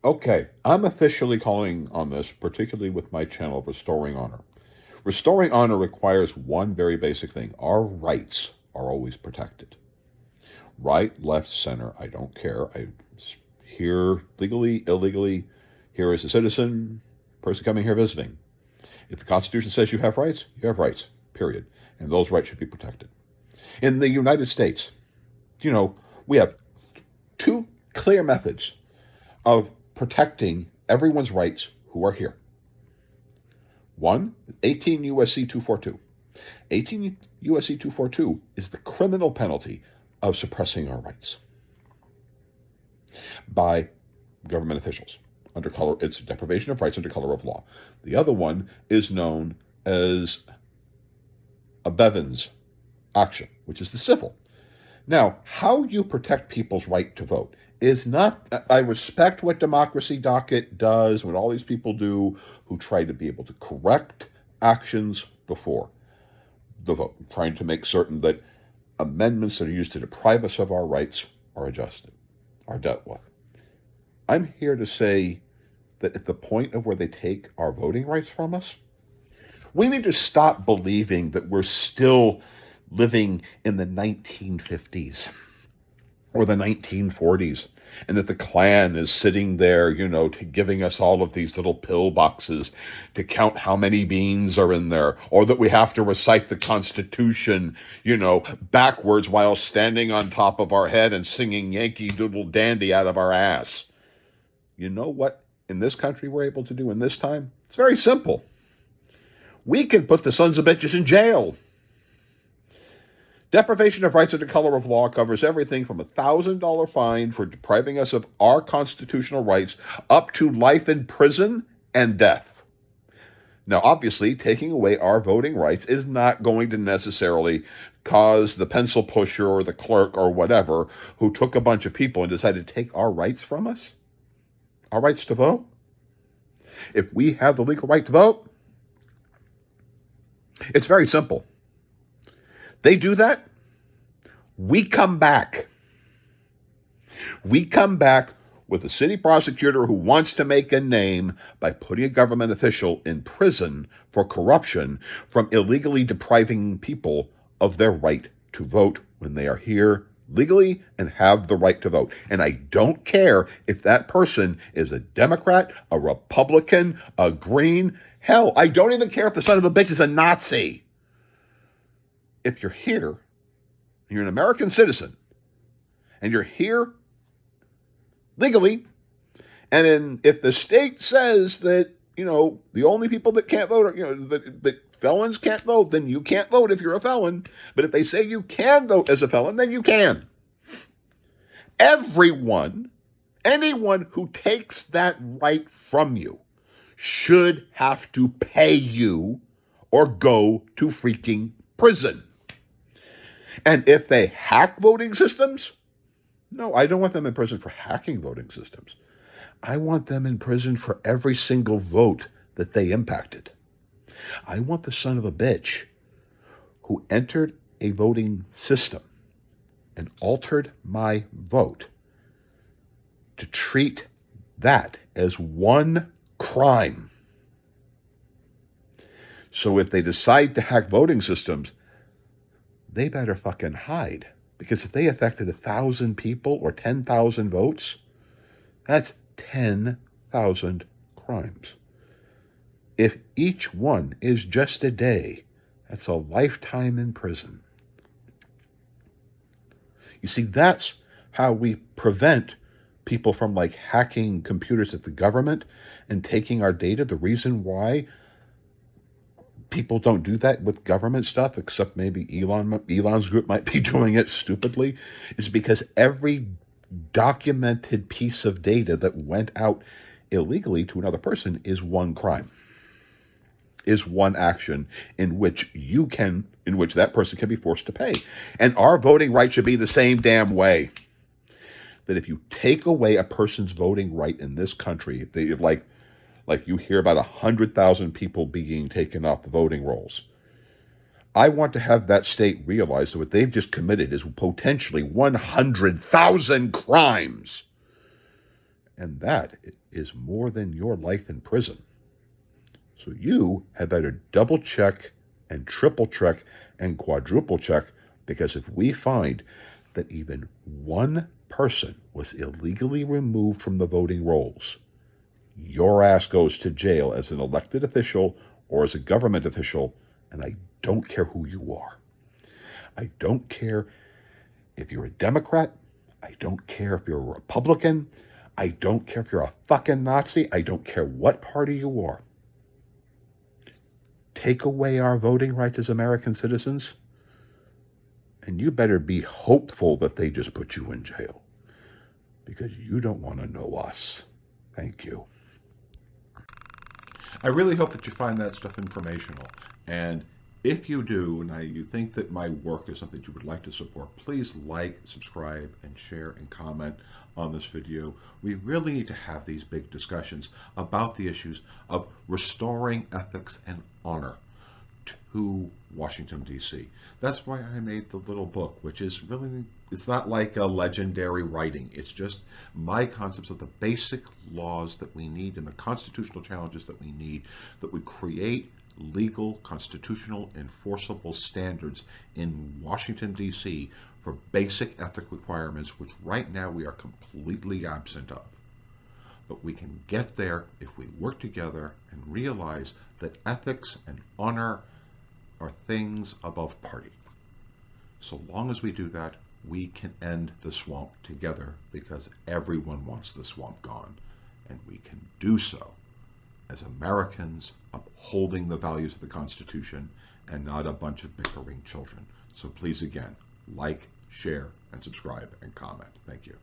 Okay, I'm officially calling on this, particularly with my channel, Restoring Honor. Restoring honor requires one very basic thing. Our rights are always protected. Right, left, center, I don't care. I'm here legally, illegally, here as a citizen, person coming here visiting. If the Constitution says you have rights, period. And those rights should be protected. In the United States, we have two clear methods of protecting everyone's rights who are here. One, 18 U.S.C. 242. 18 U.S.C. 242 is the criminal penalty of suppressing our rights by government officials. It's deprivation of rights under color of law. The other one is known as a Bevins action, which is the civil. Now, how you protect people's right to vote is not, I respect what Democracy Docket does, what all these people do who try to be able to correct actions before the vote, trying to make certain that amendments that are used to deprive us of our rights are dealt with. I'm here to say that at the point of where they take our voting rights from us, we need to stop believing that we're still living in the 1950s or the 1940s, and that the Klan is sitting there, giving us all of these little pill boxes to count how many beans are in there, or that we have to recite the Constitution, backwards while standing on top of our head and singing Yankee Doodle Dandy out of our ass. You know what in this country we're able to do in this time? It's very simple. We can put the sons of bitches in jail. Deprivation of rights under color of law covers everything from a $1,000 fine for depriving us of our constitutional rights up to life in prison and death. Now, obviously, taking away our voting rights is not going to necessarily cause the pencil pusher or the clerk or whatever who took a bunch of people and decided to take our rights from us, our rights to vote. If we have the legal right to vote, it's very simple. They do that, we come back. We come back with a city prosecutor who wants to make a name by putting a government official in prison for corruption from illegally depriving people of their right to vote when they are here legally and have the right to vote. And I don't care if that person is a Democrat, a Republican, a Green. Hell, I don't even care if the son of a bitch is a Nazi. If you're here, you're an American citizen, and you're here legally, and then if the state says that, the only people that can't vote are, that felons can't vote, then you can't vote if you're a felon. But if they say you can vote as a felon, then you can. Anyone who takes that right from you should have to pay you or go to freaking prison. And if they hack voting systems, no, I don't want them in prison for hacking voting systems. I want them in prison for every single vote that they impacted. I want the son of a bitch who entered a voting system and altered my vote to treat that as one crime. So if they decide to hack voting systems, they better fucking hide. Because if they affected 1,000 people or 10,000 votes, that's 10,000 crimes. If each one is just a day, that's a lifetime in prison. You see, that's how we prevent people from hacking computers at the government and taking our data. The reason why people don't do that with government stuff, except maybe Elon's group might be doing it stupidly, is because every documented piece of data that went out illegally to another person is one crime, is one action in which that person can be forced to pay. And our voting right should be the same damn way. That if you take away a person's voting right in this country, they like you hear about 100,000 people being taken off the voting rolls. I want to have that state realize that what they've just committed is potentially 100,000 crimes. And that is more than your life in prison. So you had better double check and triple check and quadruple check, because if we find that even one person was illegally removed from the voting rolls, your ass goes to jail as an elected official or as a government official, and I don't care who you are. I don't care if you're a Democrat. I don't care if you're a Republican. I don't care if you're a fucking Nazi. I don't care what party you are. Take away our voting rights as American citizens, and you better be hopeful that they just put you in jail, because you don't want to know us. Thank you. I really hope that you find that stuff informational. And if you do, and you think that my work is something you would like to support, please like, subscribe, and share and comment on this video. We really need to have these big discussions about the issues of restoring ethics and honor to Washington, D.C. That's why I made the little book, which is really, it's not like a legendary writing. It's just my concepts of the basic laws that we need and the constitutional challenges that we need, that would create legal, constitutional, enforceable standards in Washington, D.C. for basic ethic requirements, which right now we are completely absent of. But we can get there if we work together and realize that ethics and honor are things above party. So long as we do that, we can end the swamp together, because everyone wants the swamp gone. And we can do so as Americans upholding the values of the Constitution and not a bunch of bickering children. So please, again, like, share, and subscribe and comment. Thank you.